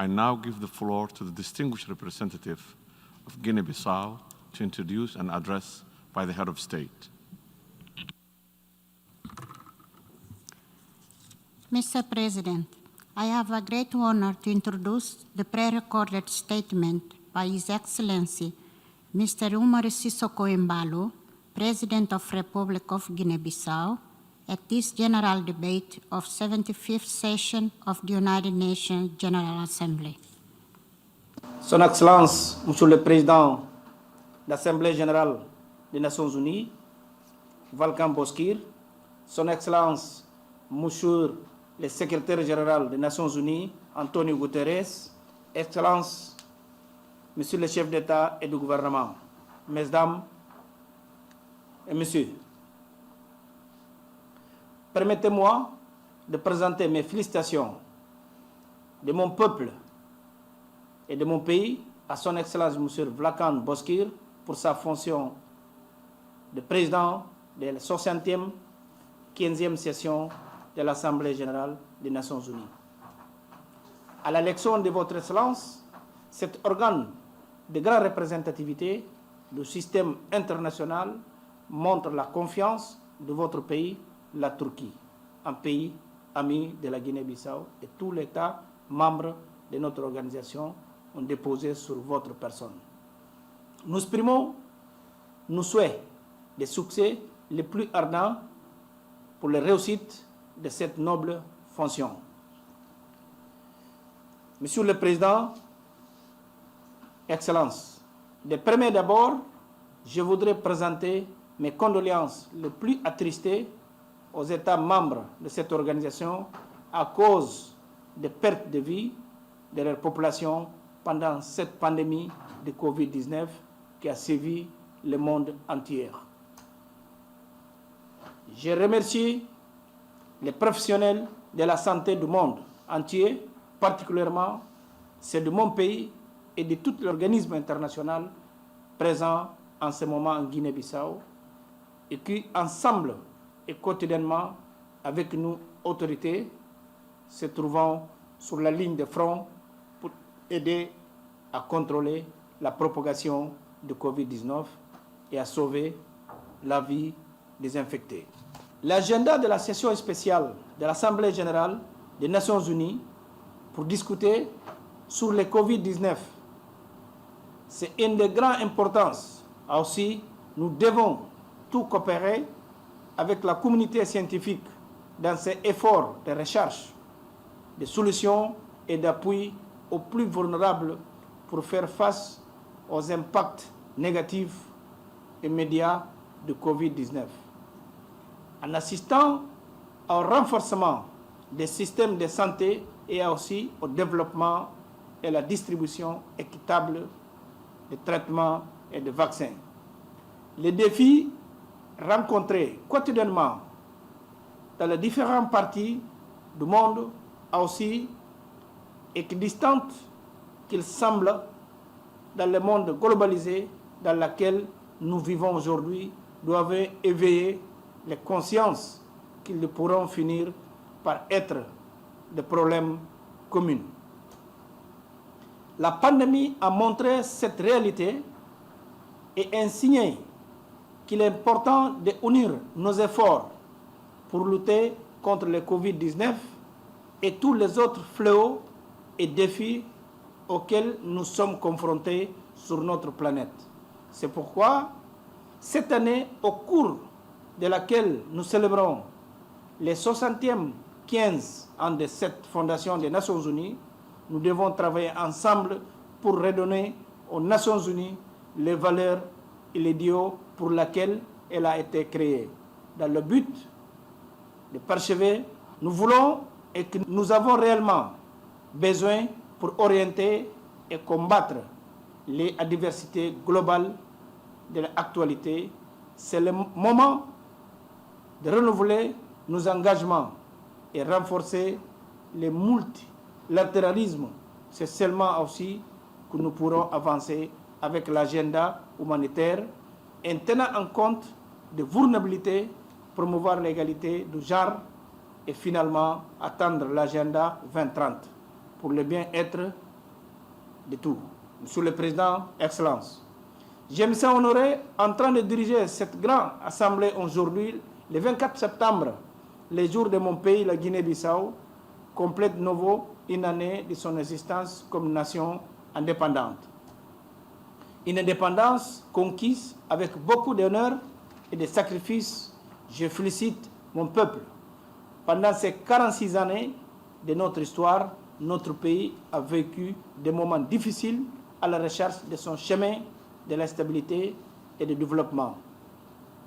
I now give the floor to the distinguished representative of Guinea-Bissau to introduce an address by the head of state. Mr. President, I have a great honor to introduce the pre-recorded statement by His Excellency Mr. Umar Sissoko Embalo, President of Republic of Guinea-Bissau, at this general debate of 75th session of the United Nations General Assembly. Son Excellence, Monsieur le Président de l'Assemblée générale des Nations Unies, Volkan Bozkır, Son Excellence, Monsieur le Secrétaire général des Nations Unies, Antonio Guterres, Excellence, Monsieur le chef d'État et de gouvernement, Mesdames et Messieurs, permettez-moi de présenter mes félicitations de mon peuple et de mon pays à Son Excellence M. Volkan Bozkır pour sa fonction de président de la 60e, 15e session de l'Assemblée générale des Nations Unies. À l'élection de votre Excellence, cet organe de grande représentativité du système international montre la confiance de votre pays, la Turquie, un pays ami de la Guinée-Bissau, et tous les États membres de notre organisation ont déposé sur votre personne. Nous exprimons nos souhaits de succès les plus ardents pour la réussite de cette noble fonction. Monsieur le Président, Excellences, d'abord, je voudrais présenter mes condoléances les plus attristées aux États membres de cette organisation à cause des pertes de vie de leur population pendant cette pandémie de Covid-19 qui a sévi le monde entier. Je remercie les professionnels de la santé du monde entier, particulièrement ceux de mon pays et de tout l'organisme international présent en ce moment en Guinée-Bissau et qui, ensemble et quotidiennement, avec nous, autorités, se trouvant sur la ligne de front pour aider à contrôler la propagation de Covid-19 et à sauver la vie des infectés. L'agenda de la session spéciale de l'Assemblée générale des Nations unies pour discuter sur le Covid-19, c'est une de grande importance. Aussi, nous devons tout coopérer avec la communauté scientifique dans ses efforts de recherche, de solutions et d'appui aux plus vulnérables pour faire face aux impacts négatifs immédiats de Covid-19. En assistant au renforcement des systèmes de santé et aussi au développement et la distribution équitable de traitements et de vaccins. Les défis rencontrés quotidiennement dans les différentes parties du monde aussi équidistants qu'ils semblent dans le monde globalisé dans lequel nous vivons aujourd'hui doivent éveiller les consciences qu'ils pourront finir par être des problèmes communs. La pandémie a montré cette réalité et enseigné qu'il est important d'unir nos efforts pour lutter contre le Covid-19 et tous les autres fléaux et défis auxquels nous sommes confrontés sur notre planète. C'est pourquoi, cette année, au cours de laquelle nous célébrons les 60e 15 ans de cette fondation des Nations Unies, nous devons travailler ensemble pour redonner aux Nations Unies les valeurs et les idéaux pour lesquels elle a été créée. Dans le but de parchever, nous voulons et que nous avons réellement besoin pour orienter et combattre les adversités globales de l'actualité. C'est le moment de renouveler nos engagements et renforcer le multilatéralisme. C'est seulement aussi que nous pourrons avancer avec l'agenda humanitaire en tenant en compte des vulnérabilités, promouvoir l'égalité du genre et finalement atteindre l'agenda 2030 pour le bien-être de tout. Monsieur le Président, Excellence, je me sens honoré en train de diriger cette grande assemblée aujourd'hui, le 24 septembre, le jour de mon pays, la Guinée-Bissau, complète de nouveau une année de son existence comme nation indépendante. Une indépendance conquise avec beaucoup d'honneur et de sacrifices. Je félicite mon peuple. Pendant ces 46 années de notre histoire, notre pays a vécu des moments difficiles à la recherche de son chemin de la stabilité et du développement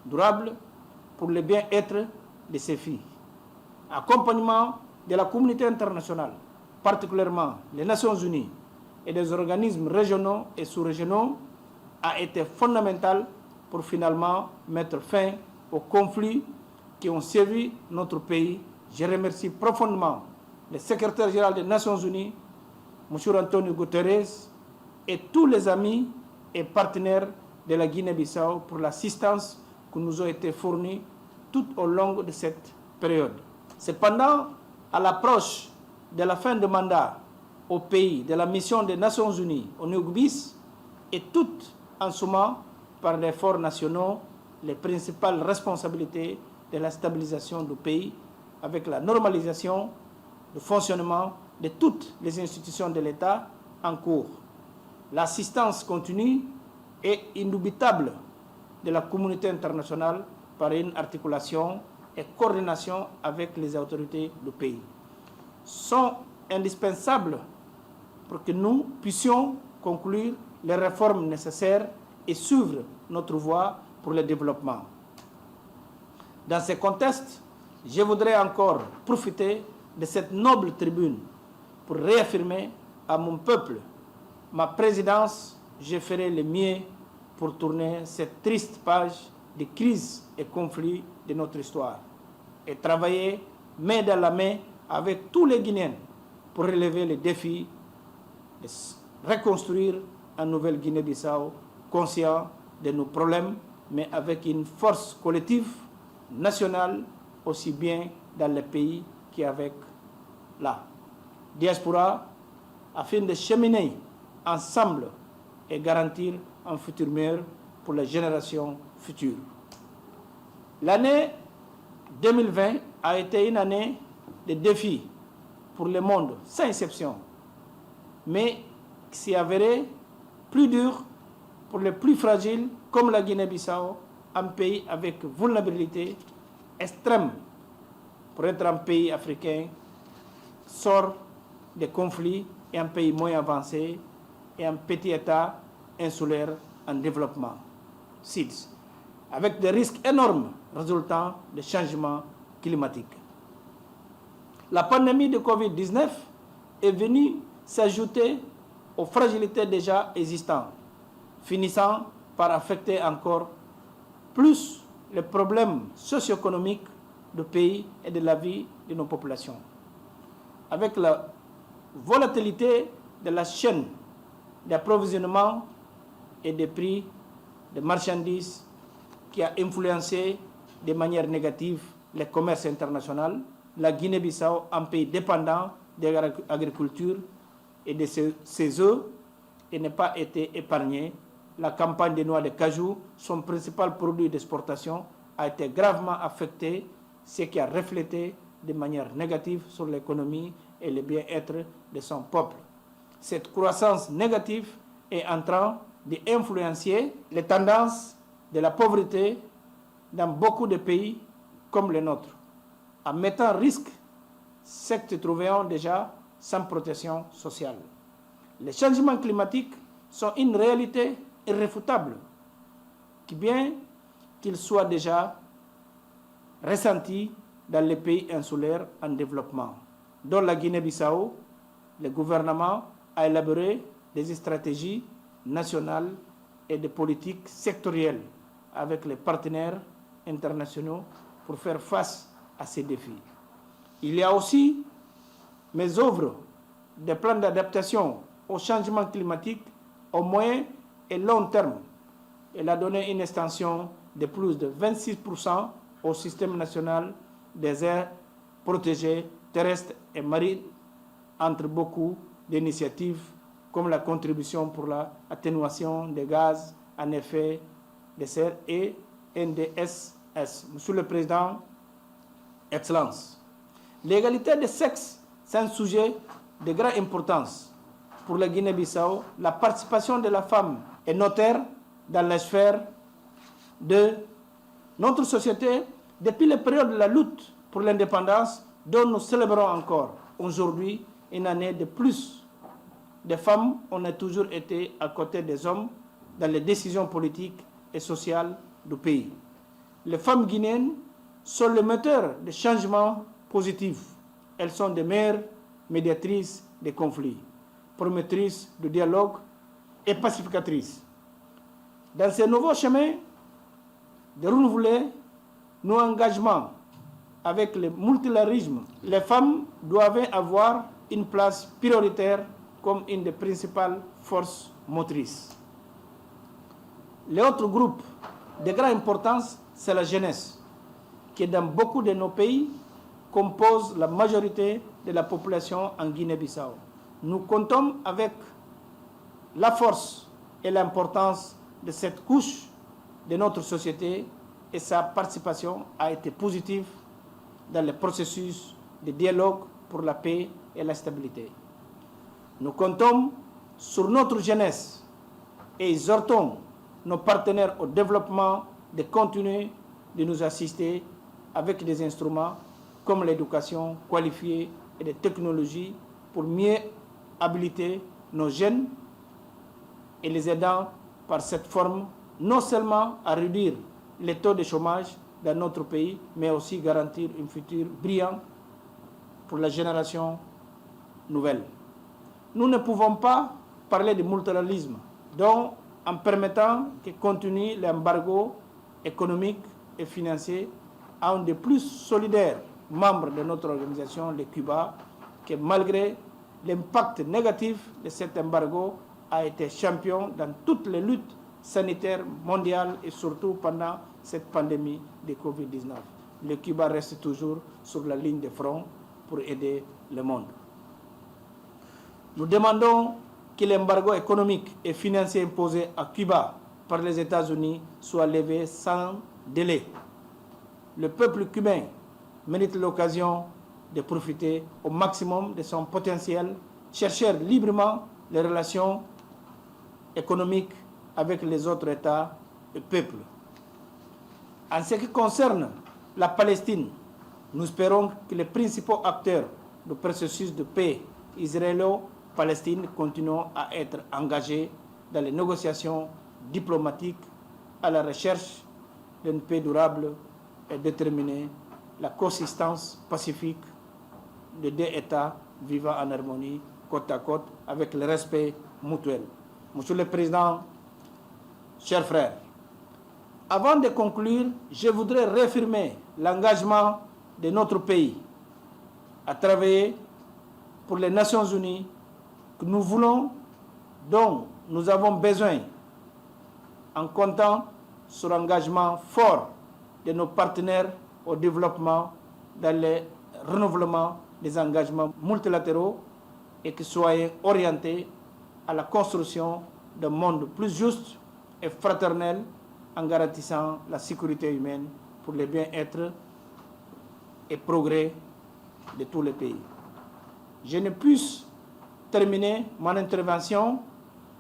durable pour le bien-être de ses filles. Accompagnement de la communauté internationale, particulièrement les Nations Unies et des organismes régionaux et sous-régionaux, a été fondamental pour finalement mettre fin aux conflits qui ont servi notre pays. Je remercie profondément le secrétaire général des Nations Unies, M. Antonio Guterres, et tous les amis et partenaires de la Guinée-Bissau pour l'assistance qui nous a été fournie tout au long de cette période. Cependant, à l'approche de la fin de mandat au pays de la mission des Nations Unies au Nugubis et tout en sommant par les efforts nationaux les principales responsabilités de la stabilisation du pays avec la normalisation du fonctionnement de toutes les institutions de l'État en cours. L'assistance continue et indubitable de la communauté internationale par une articulation et coordination avec les autorités du pays sont indispensables pour que nous puissions conclure les réformes nécessaires et suivre notre voie pour le développement. Dans ce contexte, je voudrais encore profiter de cette noble tribune pour réaffirmer à mon peuple ma présidence. Je ferai le mieux pour tourner cette triste page de crise et conflits de notre histoire et travailler main dans la main avec tous les Guinéens pour relever les défis de reconstruire une nouvelle Guinée-Bissau, conscient de nos problèmes, mais avec une force collective, nationale, aussi bien dans le pays qu'avec la diaspora, afin de cheminer ensemble et garantir un futur meilleur pour les générations futures. L'année 2020 a été une année de défis pour le monde, sans exception, mais qui s'est avérée plus dure pour les plus fragiles, comme la Guinée-Bissau, un pays avec vulnérabilité extrême pour être un pays africain, sort des conflits et un pays moins avancé et un petit État insulaire en développement, SIDS, avec des risques énormes résultant des changements climatiques. La pandémie de Covid-19 est venue s'ajouter aux fragilités déjà existantes, finissant par affecter encore plus les problèmes socio-économiques du pays et de la vie de nos populations. Avec la volatilité de la chaîne d'approvisionnement et des prix des marchandises qui a influencé de manière négative le commerce international, la Guinée-Bissau, un pays dépendant de l'agriculture et de ses œufs, et n'a pas été épargné. La campagne des noix de cajou, son principal produit d'exportation, a été gravement affectée, ce qui a reflété de manière négative sur l'économie et le bien-être de son peuple. Cette croissance négative est en train d'influencer les tendances de la pauvreté dans beaucoup de pays comme le nôtre, en mettant en risque ceux qui se trouvaient déjà sans protection sociale. Les changements climatiques sont une réalité irréfutable, qui bien qu'ils soient déjà ressentis dans les pays insulaires en développement. Dans la Guinée-Bissau, le gouvernement a élaboré des stratégies nationales et des politiques sectorielles avec les partenaires internationaux pour faire face à ces défis. Il y a aussi mes œuvres des plans d'adaptation au changement climatique au moyen et long terme. Elle a donné une extension de plus de 26% au système national des aires protégées terrestres et marines, entre beaucoup d'initiatives comme la contribution pour l'atténuation des gaz à effet de serre et NDSS. Monsieur le Président, Excellences, l'égalité des sexes, c'est un sujet de grande importance pour la Guinée-Bissau. La participation de la femme est notaire dans la sphère de notre société depuis la période de la lutte pour l'indépendance dont nous célébrons encore aujourd'hui une année de plus. Des femmes, on a toujours été à côté des hommes dans les décisions politiques et sociales du pays. Les femmes guinéennes sont le moteur de changements positifs. Elles sont des meilleures médiatrices des conflits, promotrices de dialogue et pacificatrices. Dans ces nouveaux chemins de renouveler nos engagements avec le multilatérisme, les femmes doivent avoir une place prioritaire comme une des principales forces motrices. L'autre groupe de grande importance, c'est la jeunesse, qui dans beaucoup de nos pays compose la majorité de la population en Guinée-Bissau. Nous comptons avec la force et l'importance de cette couche de notre société et sa participation a été positive dans le processus de dialogue pour la paix et la stabilité. Nous comptons sur notre jeunesse et exhortons nos partenaires au développement de continuer de nous assister avec des instruments comme l'éducation qualifiée et des technologies pour mieux habiliter nos jeunes et les aidant par cette forme non seulement à réduire les taux de chômage dans notre pays, mais aussi garantir un futur brillant pour la génération nouvelle. Nous ne pouvons pas parler de multilatéralisme, donc en permettant que continue l'embargo économique et financier à un des plus solidaires membres de notre organisation, le Cuba, qui malgré l'impact négatif de cet embargo a été champion dans toutes les luttes sanitaires mondiales et surtout pendant cette pandémie de Covid-19. Le Cuba reste toujours sur la ligne de front pour aider le monde. Nous demandons que l'embargo économique et financier imposé à Cuba par les États-Unis soit levé sans délai. Le peuple cubain mérite l'occasion de profiter au maximum de son potentiel, chercher librement les relations économiques avec les autres États et peuples. En ce qui concerne la Palestine, nous espérons que les principaux acteurs du processus de paix israélo-palestine continuent à être engagés dans les négociations diplomatiques à la recherche d'une paix durable et déterminer la consistance pacifique de deux États vivant en harmonie côte à côte avec le respect mutuel. Monsieur le Président, chers frères, avant de conclure, je voudrais réaffirmer l'engagement de notre pays à travailler pour les Nations Unies que nous voulons, dont nous avons besoin, en comptant sur l'engagement fort de nos partenaires au développement dans le renouvellement des engagements multilatéraux et qui soient orientés à la construction d'un monde plus juste et fraternel en garantissant la sécurité humaine pour le bien-être et progrès de tous les pays. Je ne puis terminer mon intervention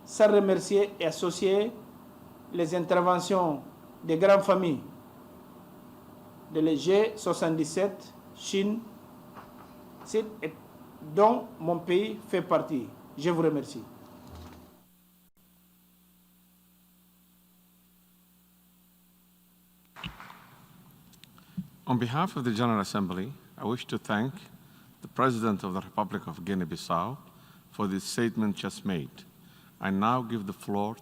sans remercier et associer les interventions des grandes familles de la G77, Chine, dont mon pays fait partie. Je vous remercie. On behalf of the General Assembly, I wish to thank the President of the Republic of Guinea-Bissau for the statement just made. I now give the floor